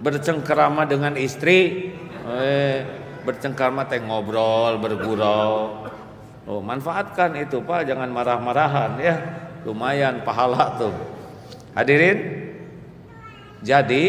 bercengkerama dengan istri, bercengkerama teh ngobrol, bergurau. Oh, manfaatkan itu Pak, jangan marah-marahan ya. Lumayan pahala tuh. Hadirin, jadi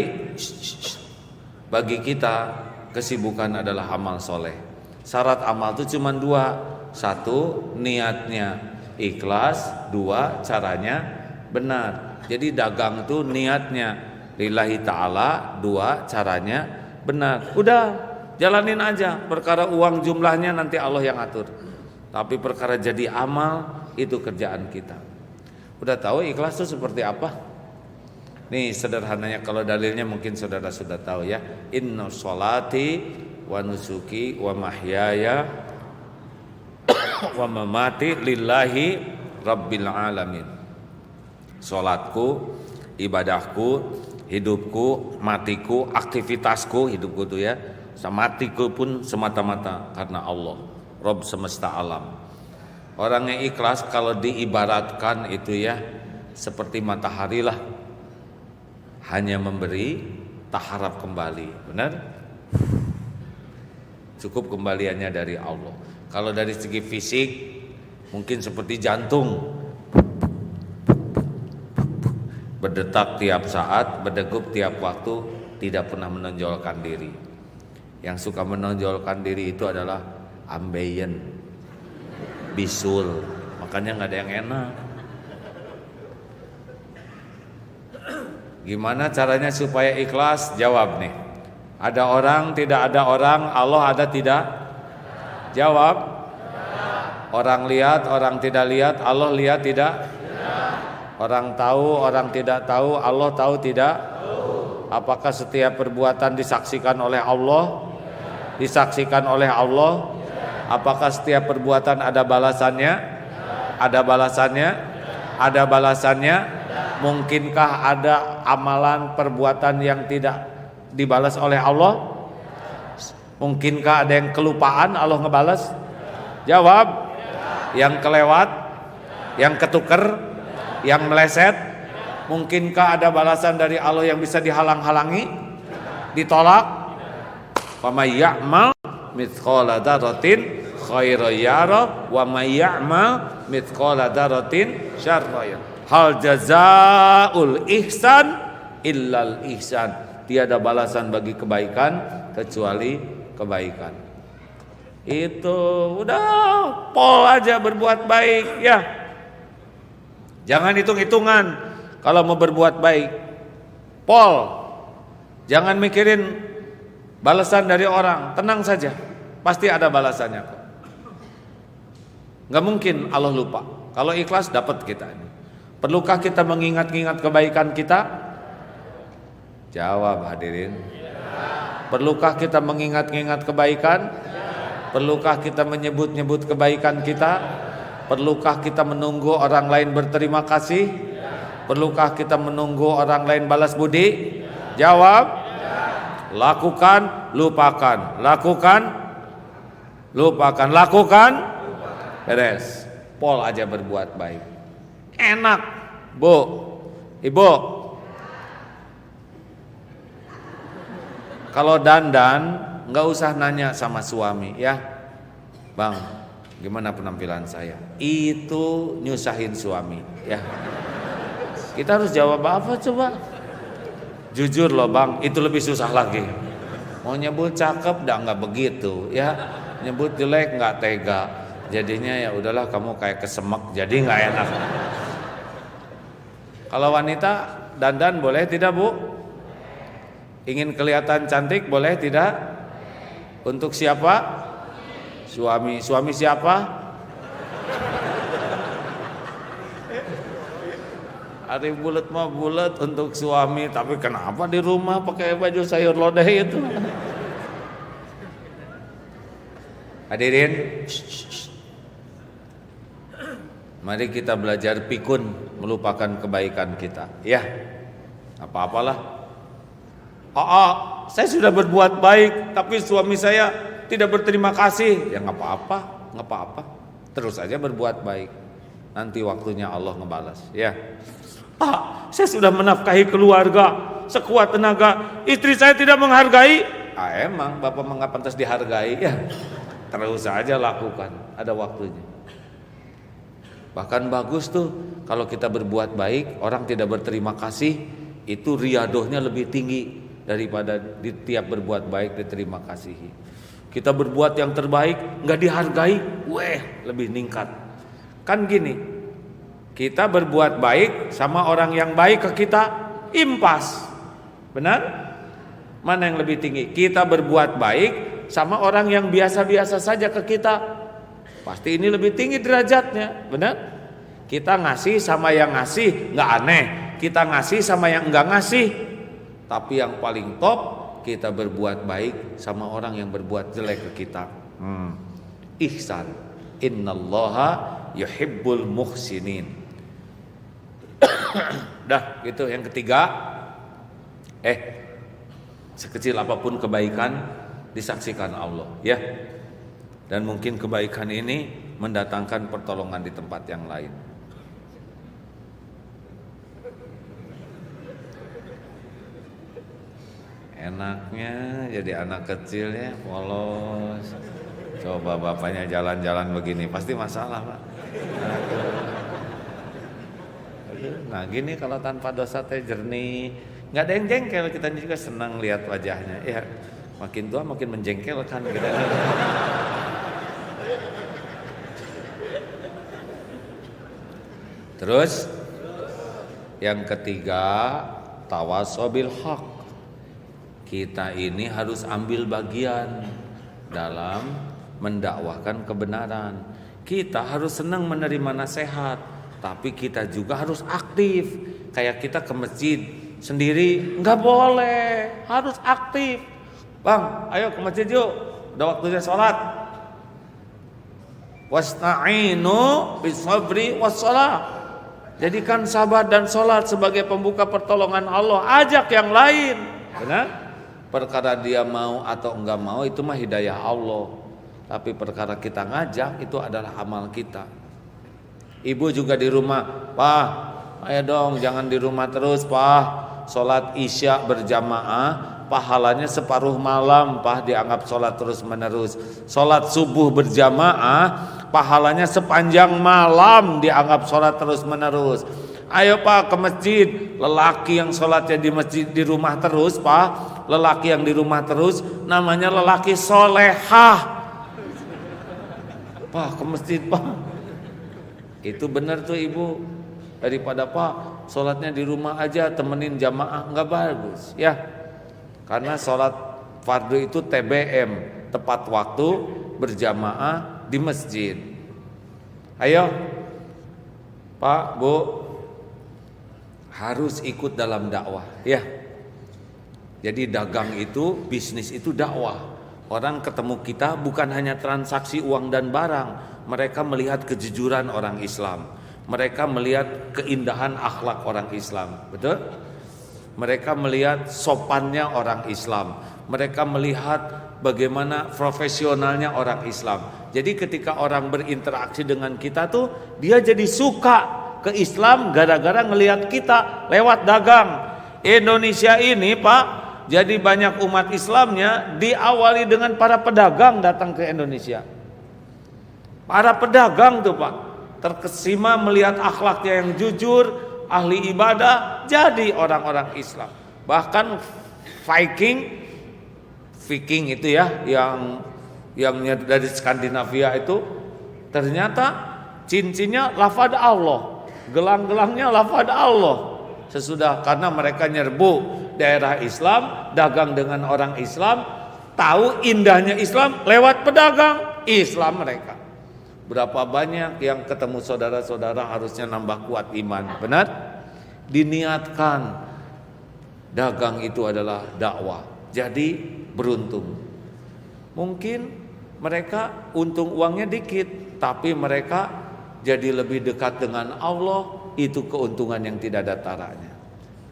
bagi kita kesibukan adalah amal soleh. Syarat amal itu cuma dua. Satu, niatnya ikhlas. Dua, caranya benar. Jadi dagang tuh niatnya lillahi ta'ala. Dua, caranya benar. Udah, jalanin aja. Perkara uang jumlahnya nanti Allah yang atur. Tapi perkara jadi amal itu kerjaan kita. Udah tahu ikhlas itu seperti apa? Nih sederhananya, kalau dalilnya mungkin saudara sudah tahu ya. Inna sholati wa nusuki wa mahyaya wa mamati lillahi rabbil alamin. Sholatku, ibadahku, hidupku, matiku, aktivitasku, hidupku tuh ya, matiku pun semata-mata karena Allah, Rabb semesta alam. Orang yang ikhlas kalau diibaratkan itu ya seperti matahari lah, hanya memberi tak harap kembali. Benar? Cukup kembaliannya dari Allah. Kalau dari segi fisik mungkin seperti jantung, berdetak tiap saat, berdegup tiap waktu, tidak pernah menonjolkan diri. Yang suka menonjolkan diri itu adalah ambeien, bisul, makanya nggak ada yang enak. Gimana caranya supaya ikhlas? Jawab nih. Ada orang, tidak ada orang, Allah ada tidak? Jawab. Orang lihat, orang tidak lihat, Allah lihat tidak? Orang tahu, orang tidak tahu, Allah tahu tidak? Apakah setiap perbuatan disaksikan oleh Allah? Disaksikan oleh Allah? Apakah setiap perbuatan ada balasannya? Ada balasannya? Ada balasannya? Mungkinkah ada amalan perbuatan yang tidak dibalas oleh Allah? Mungkinkah ada yang kelupaan Allah ngebalas? Jawab. Yang kelewat? Yang ketuker? Yang meleset? Mungkinkah ada balasan dari Allah yang bisa dihalang-halangi? Ditolak? Faman ya'mal mithqala dzarratin khairan yara wa may ya'mal mithqala dzarratin syarran yara. Hal jazaul ihsan illal ihsan. Tiada balasan bagi kebaikan kecuali kebaikan. Itu udah pol aja berbuat baik ya. Jangan hitung-hitungan kalau mau berbuat baik. Pol. Jangan mikirin balasan dari orang, tenang saja. Pasti ada balasannya kok. Gak mungkin Allah lupa. Kalau ikhlas dapat kita ini. Perlukah kita mengingat-ingat kebaikan kita? Jawab hadirin. Perlukah kita mengingat-ingat kebaikan? Perlukah kita menyebut-nyebut kebaikan kita? Perlukah kita menunggu orang lain berterima kasih? Perlukah kita menunggu orang lain balas budi? Jawab. Lakukan, lupakan. Lakukan, lupakan. Lakukan, beres. Pol aja berbuat baik. Enak, Bu, Ibu. Kalau dandan nggak usah nanya sama suami ya, Bang, gimana penampilan saya? Itu nyusahin suami ya. Kita harus jawab apa coba? Jujur loh Bang, itu lebih susah lagi. Mau nyebut cakep dah nggak begitu ya, nyebut jelek nggak tega. Jadinya ya udahlah kamu kayak kesemek, jadi nggak enak. Kalau wanita dandan boleh tidak Bu? Ingin kelihatan cantik boleh tidak? Untuk siapa? Suami. Suami siapa? Hari bulat mah bulat untuk suami, tapi kenapa di rumah pakai baju sayur lodeh itu? Hadirin, mari kita belajar pikun melupakan kebaikan kita. Ya, apa-apalah. Saya sudah berbuat baik, tapi suami saya tidak berterima kasih. Ya nggak apa-apa, nggak apa-apa. Terus aja berbuat baik. nanti waktunya Allah ngebalas. Ya, Pak, saya sudah menafkahi keluarga sekuat tenaga, istri saya tidak menghargai. Emang Bapak nggak pantas dihargai? Ya, terus saja lakukan, ada waktunya. Bahkan bagus tuh kalau kita berbuat baik, orang tidak berterima kasih, itu riadohnya lebih tinggi daripada di tiap berbuat baik diterima kasihi. Kita berbuat yang terbaik nggak dihargai, lebih ningkat. Kan gini, kita berbuat baik sama orang yang baik ke kita, impas. Benar? Mana yang lebih tinggi? Kita berbuat baik sama orang yang biasa-biasa saja ke kita, pasti ini lebih tinggi derajatnya. Benar? Kita ngasih sama yang ngasih nggak aneh, kita ngasih sama yang enggak ngasih. Tapi yang paling top, kita berbuat baik sama orang yang berbuat jelek ke kita. Ihsan. Innallaha yuhibbul muhsinin. Dah, gitu. Yang ketiga, sekecil apapun kebaikan disaksikan Allah, ya. Dan mungkin kebaikan ini mendatangkan pertolongan di tempat yang lain. Enaknya jadi anak kecil ya, polos. Coba bapaknya jalan-jalan begini, pasti masalah, Pak. Nah gini kalau tanpa dosa teh jernih, nggak ada yang jengkel, kita juga senang lihat wajahnya. Ya, makin tua makin menjengkelkan kita. Terus yang ketiga, tawasobil haq. Kita ini harus ambil bagian dalam mendakwahkan kebenaran. Kita harus senang menerima nasihat, tapi kita juga harus aktif. Kayak kita ke masjid sendiri nggak boleh, harus aktif. Bang, ayo ke masjid yuk, udah waktunya sholat. Wasta'inu bisabri wassalah. Jadikan sabar dan sholat sebagai pembuka pertolongan Allah. Ajak yang lain. Benar? Perkara dia mau atau enggak mau itu mah hidayah Allah. Tapi perkara kita ngajak itu adalah amal kita. Ibu juga di rumah, Pak, ayo dong jangan di rumah terus, Pak. Sholat isya berjamaah, pahalanya separuh malam, Pak, dianggap sholat terus menerus. Sholat subuh berjamaah, pahalanya sepanjang malam, dianggap sholat terus menerus. Ayo Pak ke masjid. Lelaki yang sholatnya di masjid di rumah terus, Pak, lelaki yang di rumah terus namanya lelaki solehah. Pak ke masjid, Pak. Itu benar tuh ibu. Daripada Pak sholatnya di rumah aja, temenin jamaah, nggak bagus ya. Karena sholat fardu itu TBM, tepat waktu berjamaah di masjid. Ayo Pak, Bu, harus ikut dalam dakwah ya. Jadi dagang itu, bisnis itu dakwah. Orang ketemu kita bukan hanya transaksi uang dan barang, mereka melihat kejujuran orang Islam, mereka melihat keindahan akhlak orang Islam, betul? Mereka melihat sopannya orang Islam, mereka melihat bagaimana profesionalnya orang Islam. Jadi ketika orang berinteraksi dengan kita tuh, dia jadi suka ke Islam gara-gara ngelihat kita lewat dagang. Indonesia ini, Pak, jadi banyak umat Islamnya diawali dengan para pedagang datang ke Indonesia. Para pedagang tuh, Pak, terkesima melihat akhlaknya yang jujur, ahli ibadah, jadi orang-orang Islam. Bahkan Viking itu ya, yang dari Skandinavia itu ternyata cincinnya lafaz Allah, gelang-gelangnya lafaz Allah. Sesudah karena mereka nyerbu daerah Islam, dagang dengan orang Islam, tahu indahnya Islam lewat pedagang Islam mereka. Berapa banyak yang ketemu saudara-saudara harusnya nambah kuat iman. Benar? Diniatkan dagang itu adalah dakwah. Jadi beruntung. Mungkin mereka untung uangnya dikit, tapi mereka jadi lebih dekat dengan Allah. Itu keuntungan yang tidak ada taranya.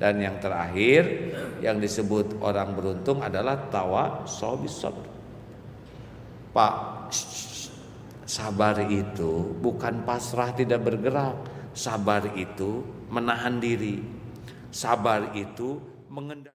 Dan yang terakhir yang disebut orang beruntung adalah tawasaw bis sabr. Pak, Sabar itu bukan pasrah tidak bergerak. Sabar itu menahan diri. Sabar itu mengendalikan